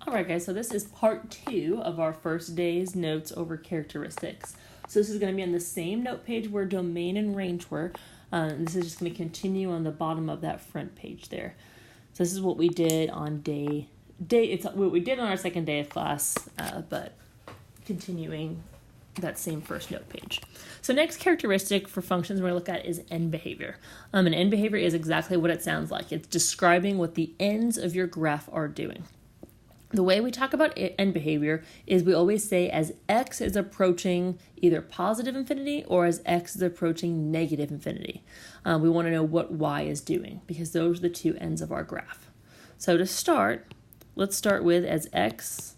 Alright guys, so this is part 2 of our first day's notes over characteristics. So this is going to be on the same note page where domain and range were. This is just going to continue on the bottom of that front page there. So this is what we did on it's what we did on our second day of class, but continuing that same first note page. So next characteristic for functions we're going to look at is end behavior. And end behavior is exactly what it sounds like. It's describing what the ends of your graph are doing. The way we talk about end behavior is we always say as x is approaching either positive infinity or as x is approaching negative infinity. We want to know what y is doing because those are the two ends of our graph. So to start, let's start with as x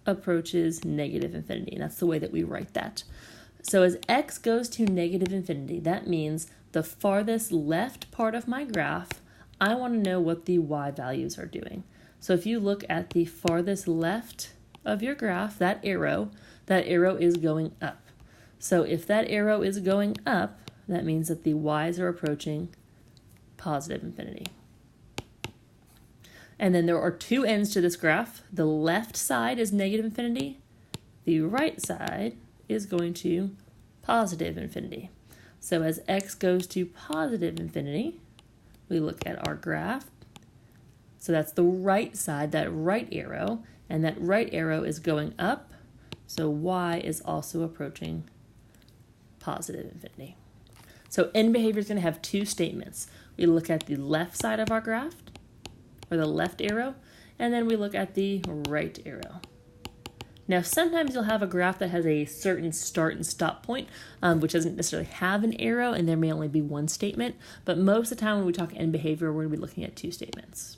approaches negative infinity. And that's the way that we write that. So as x goes to negative infinity, that means the farthest left part of my graph, I want to know what the y values are doing. So if you look at the farthest left of your graph, that arrow is going up. So if that arrow is going up, that means that the y's are approaching positive infinity. And then there are two ends to this graph. The left side is negative infinity. The right side is going to positive infinity. So as x goes to positive infinity, we look at our graph. So that's the right side, that right arrow, and that right arrow is going up, so y is also approaching positive infinity. So end behavior is going to have two statements. We look at the left side of our graph, or the left arrow, and then we look at the right arrow. Now sometimes you'll have a graph that has a certain start and stop point, which doesn't necessarily have an arrow, and there may only be one statement, but most of the time when we talk end behavior, we're going to be looking at two statements.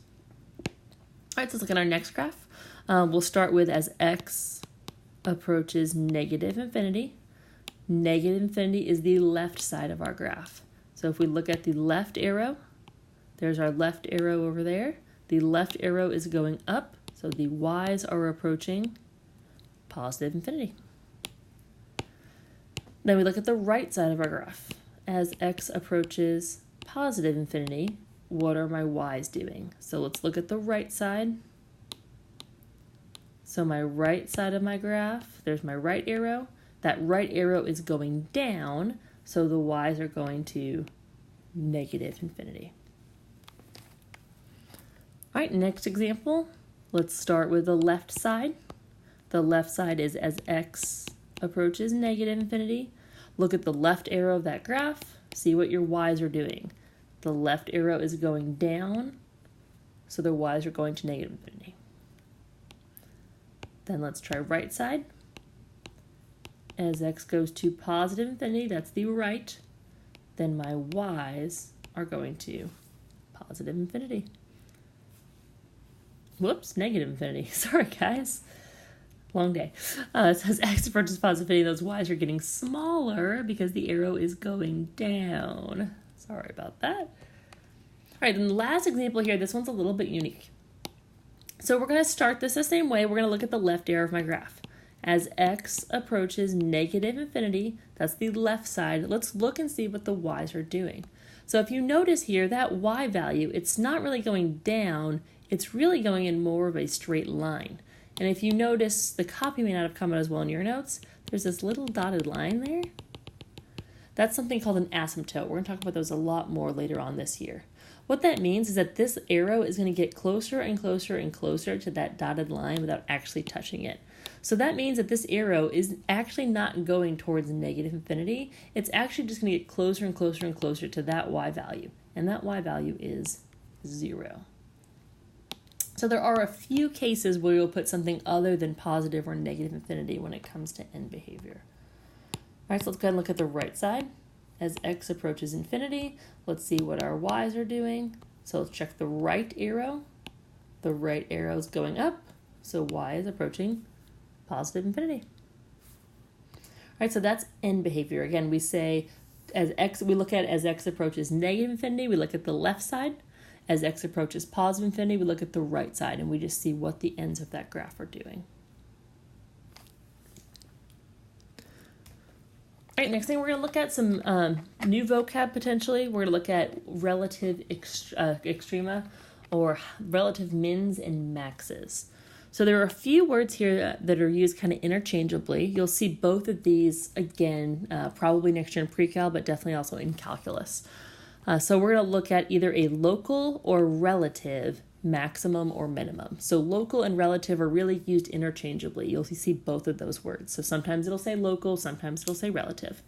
All right, so let's look at our next graph. We'll start with as x approaches negative infinity. Negative infinity is the left side of our graph. So if we look at the left arrow, there's our left arrow over there. The left arrow is going up, so the y's are approaching positive infinity. Then we look at the right side of our graph. As x approaches positive infinity, what are my y's doing? So let's look at the right side. So my right side of my graph, there's my right arrow. That right arrow is going down, so the y's are going to negative infinity. All right, next example. Let's start with the left side. The left side is as x approaches negative infinity. Look at the left arrow of that graph. See what your y's are doing. The left arrow is going down, so the y's are going to negative infinity. Then let's try right side. As x goes to positive infinity, that's the right, then my y's are going to positive infinity. Whoops, negative infinity. Sorry, guys. Long day. It says x approaches positive infinity, those y's are getting smaller because the arrow is going down. Sorry about that. All right, then the last example here, this one's a little bit unique. So we're going to start this the same way. We're going to look at the left arrow of my graph. As x approaches negative infinity, that's the left side, let's look and see what the y's are doing. So if you notice here, that y value, it's not really going down, it's really going in more of a straight line. And if you notice, the copy may not have come out as well in your notes, there's this little dotted line there. That's something called an asymptote. We're going to talk about those a lot more later on this year. What that means is that this arrow is going to get closer and closer and closer to that dotted line without actually touching it. So that means that this arrow is actually not going towards negative infinity. It's actually just going to get closer and closer and closer to that y value. And that y value is 0. So there are a few cases where you'll put something other than positive or negative infinity when it comes to end behavior. All right, so let's go ahead and look at the right side. As x approaches infinity, let's see what our y's are doing. So let's check the right arrow. The right arrow is going up, so y is approaching positive infinity. All right, so that's end behavior. Again, we say we look at as x approaches negative infinity, we look at the left side. As x approaches positive infinity, we look at the right side, and we just see what the ends of that graph are doing. All right, next thing we're going to look at some new vocab potentially. We're going to look at relative extrema or relative mins and maxes. So there are a few words here that are used kind of interchangeably. You'll see both of these again, probably next year in pre-cal, but definitely also in calculus. So we're going to look at either a local or relative maximum or minimum. So local and relative are really used interchangeably. You'll see both of those words. So sometimes it'll say local, sometimes it'll say relative.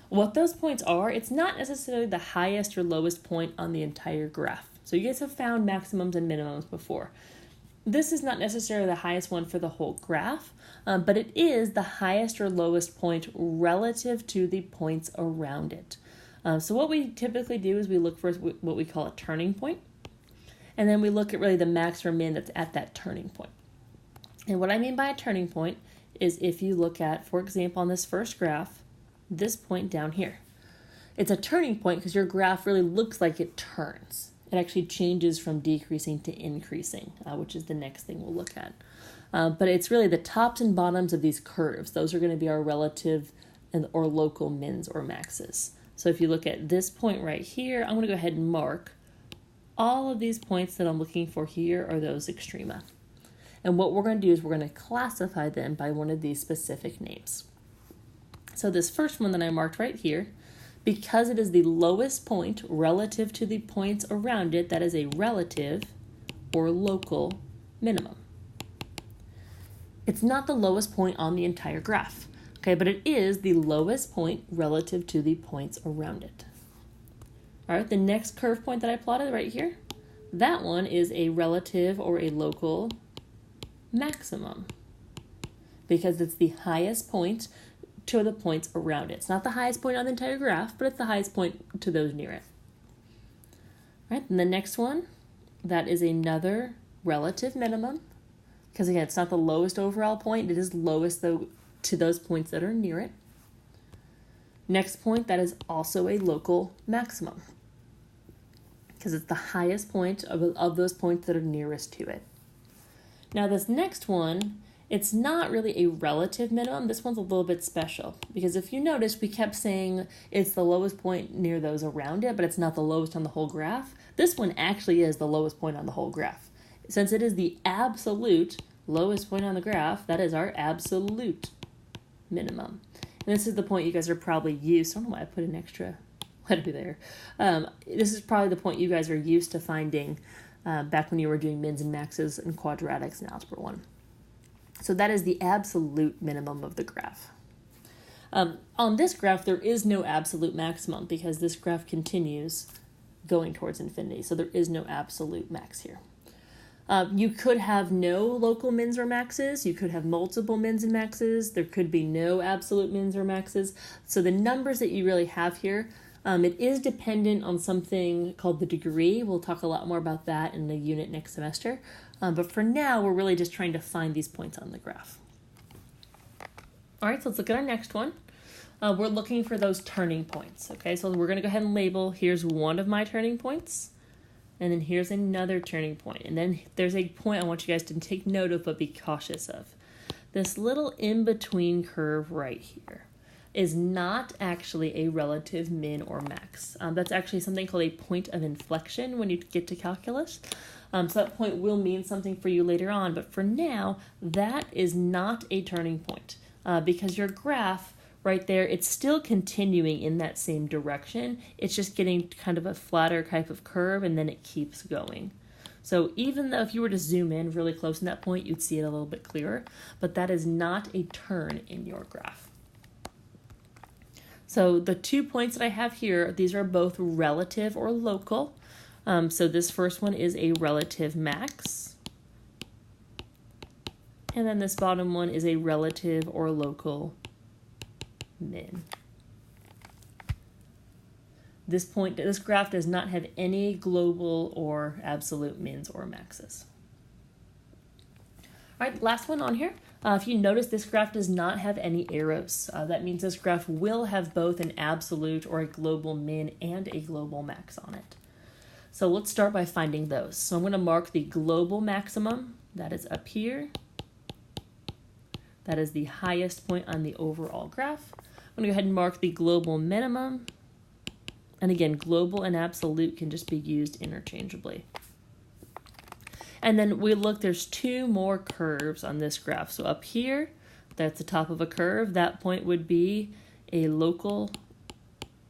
What those points are, it's not necessarily the highest or lowest point on the entire graph. So you guys have found maximums and minimums before. This is not necessarily the highest one for the whole graph, but it is the highest or lowest point relative to the points around it. So what we typically do is we look for what we call a turning point, and then we look at really the max or min that's at that turning point. And what I mean by a turning point is if you look at, for example, on this first graph, this point down here. It's a turning point because your graph really looks like it turns. It actually changes from decreasing to increasing, which is the next thing we'll look at. But it's really the tops and bottoms of these curves. Those are going to be our relative or local mins or maxes. So if you look at this point right here, I'm going to go ahead and mark all of these points that I'm looking for here are those extrema. And what we're going to do is we're going to classify them by one of these specific names. So this first one that I marked right here, because it is the lowest point relative to the points around it, that is a relative or local minimum. It's not the lowest point on the entire graph, okay, but it is the lowest point relative to the points around it. All right, the next curve point that I plotted right here, that one is a relative or a local maximum because it's the highest point to the points around it. It's not the highest point on the entire graph, but it's the highest point to those near it. All right, and the next one, that is another relative minimum, because again, it's not the lowest overall point, it is lowest though to those points that are near it. Next point, that is also a local maximum, because it's the highest point of those points that are nearest to it. Now this next one, it's not really a relative minimum. This one's a little bit special because if you notice, we kept saying it's the lowest point near those around it, but it's not the lowest on the whole graph. This one actually is the lowest point on the whole graph. Since it is the absolute lowest point on the graph, that is our absolute minimum. And this is the point you guys are probably used. I don't know why I put an extra letter there. This is probably the point you guys are used to finding back when you were doing mins and maxes and quadratics in Algebra 1. So that is the absolute minimum of the graph. On this graph, there is no absolute maximum because this graph continues going towards infinity. So there is no absolute max here. You could have no local mins or maxes. You could have multiple mins and maxes. There could be no absolute mins or maxes. So the numbers that you really have here, it is dependent on something called the degree. We'll talk a lot more about that in the unit next semester. But for now, we're really just trying to find these points on the graph. All right, so let's look at our next one. We're looking for those turning points, okay? So we're going to go ahead and label, here's one of my turning points, and then here's another turning point. And then there's a point I want you guys to take note of, but be cautious of. This little in-between curve right here is not actually a relative min or max. That's actually something called a point of inflection when you get to calculus. So that point will mean something for you later on, but for now, that is not a turning point because your graph right there, it's still continuing in that same direction. It's just getting kind of a flatter type of curve, and then it keeps going. So even though if you were to zoom in really close in that point, you'd see it a little bit clearer, but that is not a turn in your graph. So the 2 points that I have here, these are both relative or local. So this first one is a relative max. And then this bottom one is a relative or local min. This graph does not have any global or absolute mins or maxes. All right, last one on here. If you notice, this graph does not have any arrows. That means this graph will have both an absolute or a global min and a global max on it. So let's start by finding those. So I'm going to mark the global maximum. That is up here. That is the highest point on the overall graph. I'm going to go ahead and mark the global minimum. And again, global and absolute can just be used interchangeably. And then we look, there's two more curves on this graph. So up here, that's the top of a curve. That point would be a local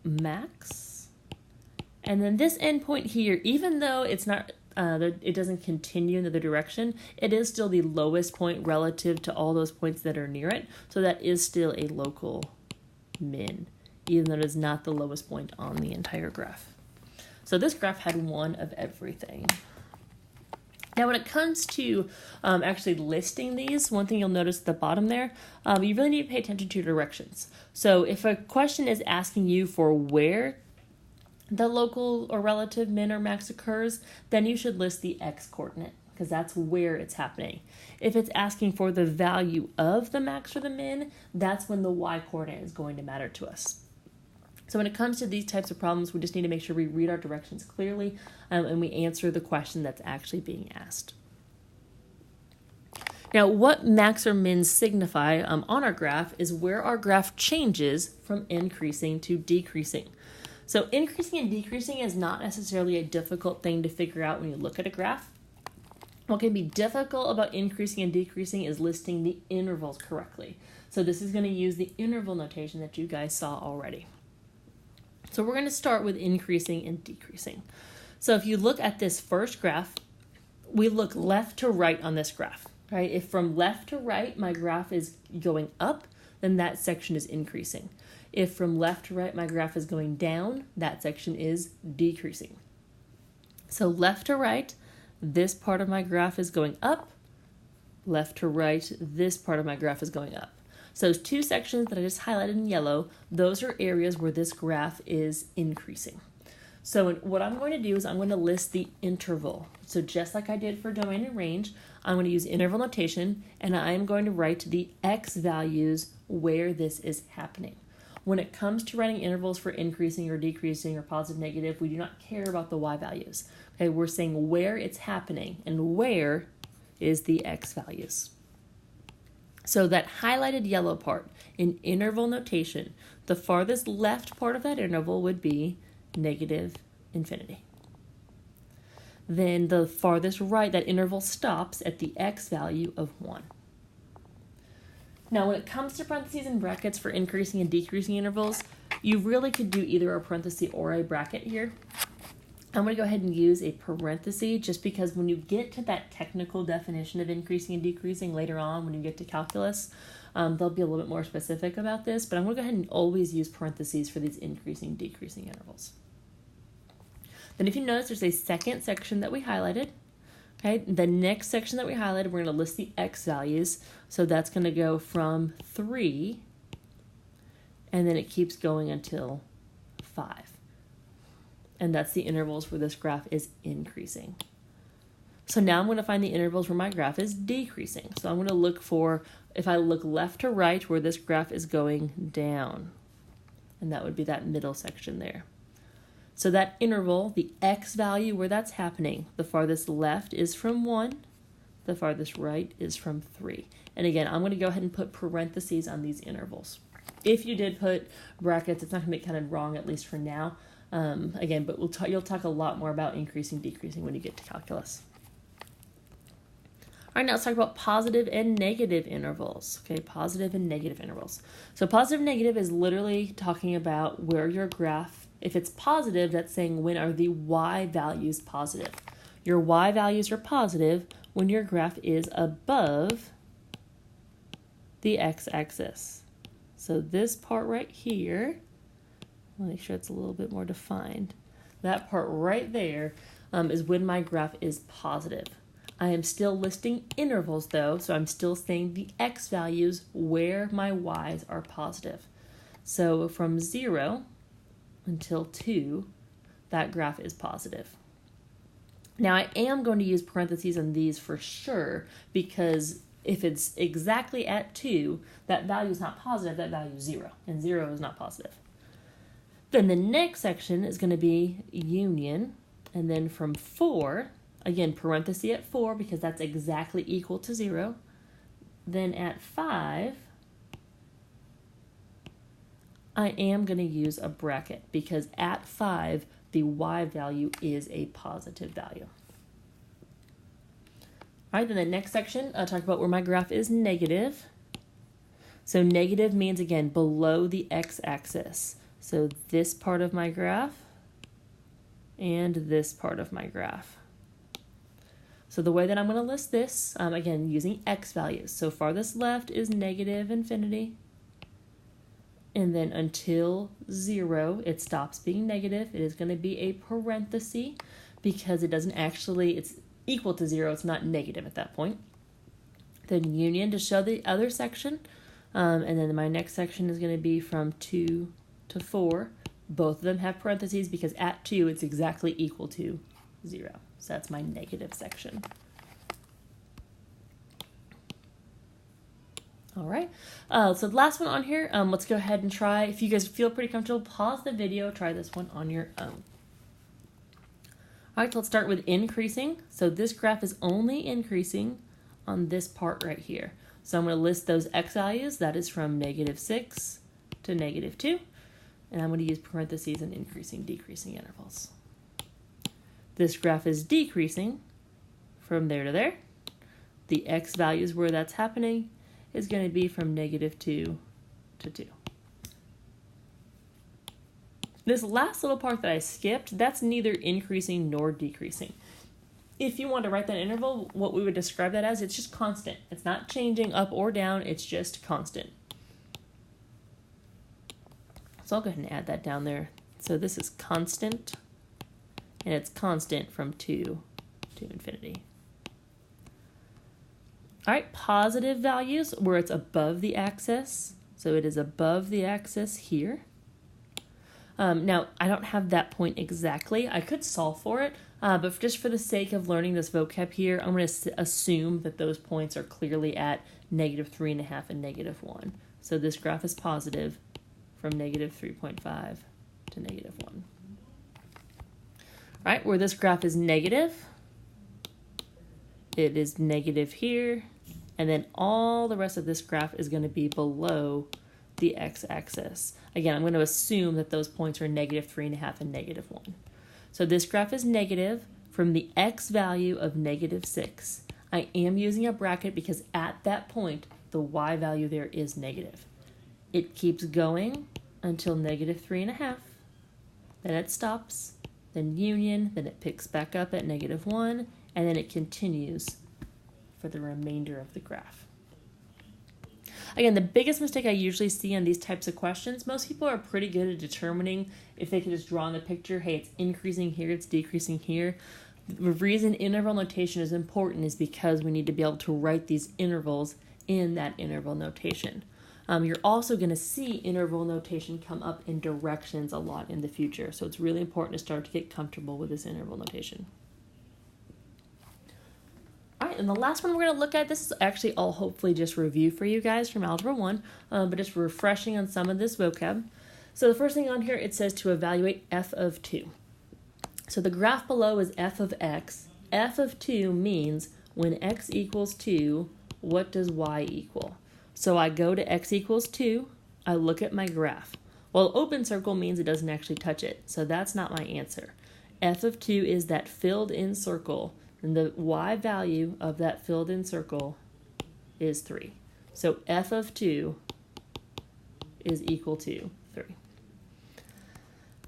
max. And then this endpoint here, even though it's not, it doesn't continue in the other direction, it is still the lowest point relative to all those points that are near it. So that is still a local min, even though it is not the lowest point on the entire graph. So this graph had one of everything. Now, when it comes to actually listing these, one thing you'll notice at the bottom there, you really need to pay attention to your directions. So if a question is asking you for where the local or relative min or max occurs, then you should list the x coordinate because that's where it's happening. If it's asking for the value of the max or the min, that's when the y coordinate is going to matter to us. So when it comes to these types of problems, we just need to make sure we read our directions clearly and we answer the question that's actually being asked. Now, what max or min signify on our graph is where our graph changes from increasing to decreasing. So increasing and decreasing is not necessarily a difficult thing to figure out when you look at a graph. What can be difficult about increasing and decreasing is listing the intervals correctly. So this is going to use the interval notation that you guys saw already. So we're going to start with increasing and decreasing. So if you look at this first graph, we look left to right on this graph, right? If from left to right my graph is going up, then that section is increasing. If from left to right my graph is going down, that section is decreasing. So left to right, this part of my graph is going up. Left to right, this part of my graph is going up. So those two sections that I just highlighted in yellow, those are areas where this graph is increasing. So what I'm going to do is I'm going to list the interval. So just like I did for domain and range, I'm going to use interval notation, and I'm going to write the x values where this is happening. When it comes to writing intervals for increasing or decreasing or positive, negative, we do not care about the y values. Okay, we're saying where it's happening, and where is the x values. So that highlighted yellow part in interval notation, the farthest left part of that interval would be negative infinity. Then the farthest right, that interval stops at the x value of 1. Now when it comes to parentheses and brackets for increasing and decreasing intervals, you really could do either a parenthesis or a bracket here. I'm going to go ahead and use a parenthesis just because when you get to that technical definition of increasing and decreasing later on, when you get to calculus, they'll be a little bit more specific about this, but I'm going to go ahead and always use parentheses for these increasing and decreasing intervals. Then if you notice, there's a second section that we highlighted. Okay, the next section that we highlighted, we're going to list the x values. So that's going to go from 3, and then it keeps going until 5. And that's the intervals where this graph is increasing. So now I'm going to find the intervals where my graph is decreasing. So I'm going to look for, if I look left to right, where this graph is going down. And that would be that middle section there. So that interval, the x value where that's happening, the farthest left is from 1, the farthest right is from 3. And again, I'm going to go ahead and put parentheses on these intervals. If you did put brackets, it's not going to be kind of wrong, at least for now. Again, but you'll talk a lot more about increasing, decreasing when you get to calculus. All right, now let's talk about positive and negative intervals. Okay, positive and negative intervals. So positive and negative is literally talking about where your graph, if it's positive, that's saying when are the y values positive. Your y values are positive when your graph is above the x-axis. So this part right here, I'll make sure it's a little bit more defined. That part right there is when my graph is positive. I am still listing intervals though, so I'm still saying the x values where my y's are positive. So from 0 until 2, that graph is positive. Now I am going to use parentheses on these for sure, because if it's exactly at 2, that value is not positive, that value is 0, and 0 is not positive. Then the next section is going to be union, and then from 4, again, parenthesis at 4 because that's exactly equal to 0. Then at 5, I am going to use a bracket because at 5, the y value is a positive value. All right, then the next section, I'll talk about where my graph is negative. So negative means, again, below the x-axis. So this part of my graph and this part of my graph. So the way that I'm going to list this, again, using x values. So farthest left is negative infinity. And then until 0, it stops being negative. It is going to be a parenthesis because it doesn't actually, it's equal to 0. It's not negative at that point. Then union to show the other section. And then my next section is going to be from 2 to 4. Both of them have parentheses because at 2, it's exactly equal to 0. So that's my negative section. All right, so the last one on here, let's go ahead and try. If you guys feel pretty comfortable, pause the video, try this one on your own. All right, so let's start with increasing. So this graph is only increasing on this part right here. So I'm going to list those x values. That is from -6 to -2. And I'm going to use parentheses and increasing, decreasing intervals. This graph is decreasing from there to there. The x values where that's happening is going to be from -2 to 2. This last little part that I skipped, that's neither increasing nor decreasing. If you want to write that interval, what we would describe that as, it's just constant. It's not changing up or down, it's just constant. So I'll go ahead and add that down there. So this is constant, and it's constant from 2 to infinity. All right, positive values where it's above the axis. So it is above the axis here. Now, I don't have that point exactly. I could solve for it, but just for the sake of learning this vocab here, I'm going to assume that those points are clearly at -3.5 and -1. So this graph is positive from -3.5 to -1. All right, where this graph is negative, it is negative here, and then all the rest of this graph is going to be below the x-axis. Again, I'm going to assume that those points are -3.5 and -1. So this graph is negative from the x value of -6. I am using a bracket because at that point, the y value there is negative. It keeps going until -3.5. Then it stops, then union, then it picks back up at -1, and then it continues for the remainder of the graph. Again, the biggest mistake I usually see on these types of questions, most people are pretty good at determining if they can just draw in the picture, hey, it's increasing here, it's decreasing here. The reason interval notation is important is because we need to be able to write these intervals in that interval notation. You're also going to see interval notation come up in directions a lot in the future, so it's really important to start to get comfortable with this interval notation. All right, and the last one we're going to look at, this is actually all hopefully just review for you guys from Algebra 1, but just refreshing on some of this vocab. So the first thing on here, it says to evaluate f of 2. So the graph below is f of x. F of 2 means when x equals 2, what does y equal? So I go to x equals 2, I look at my graph. Well, open circle means it doesn't actually touch it, so that's not my answer. F of 2 is that filled in circle, and the y value of that filled in circle is 3. So f of 2 is equal to 3.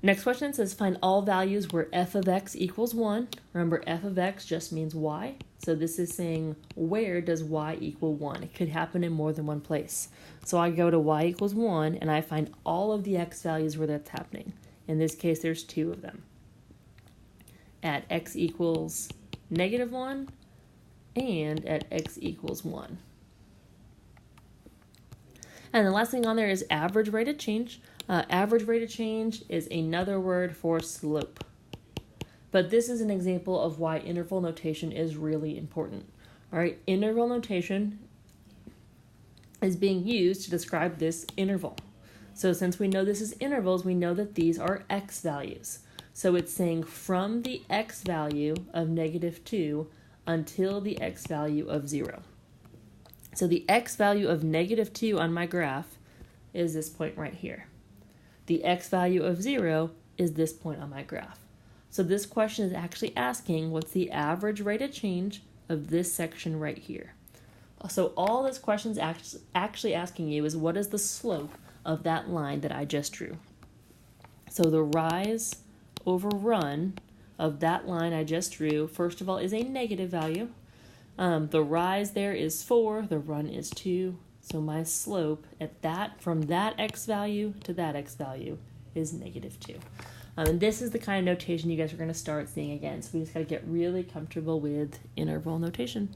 Next question says find all values where f of x equals 1. Remember, f of x just means y. So this is saying where does y equal 1? It could happen in more than one place. So I go to y equals 1 and I find all of the x values where that's happening. In this case, there's 2 of them. At x equals -1 and at x equals 1. And the last thing on there is average rate of change. Average rate of change is another word for slope. But this is an example of why interval notation is really important. All right, interval notation is being used to describe this interval. So since we know this is intervals, we know that these are x values. So it's saying from the x value of -2 until the x value of 0. So the x value of -2 on my graph is this point right here. The x value of 0 is this point on my graph. So this question is actually asking what's the average rate of change of this section right here. So all this question's actually asking you is, what is the slope of that line that I just drew? So the rise over run of that line I just drew, first of all, is a negative value. The rise there is 4, the run is 2. So my slope at that, from that x value to that x value, is negative 2. And this is the kind of notation you guys are going to start seeing again. So we just got to get really comfortable with interval notation.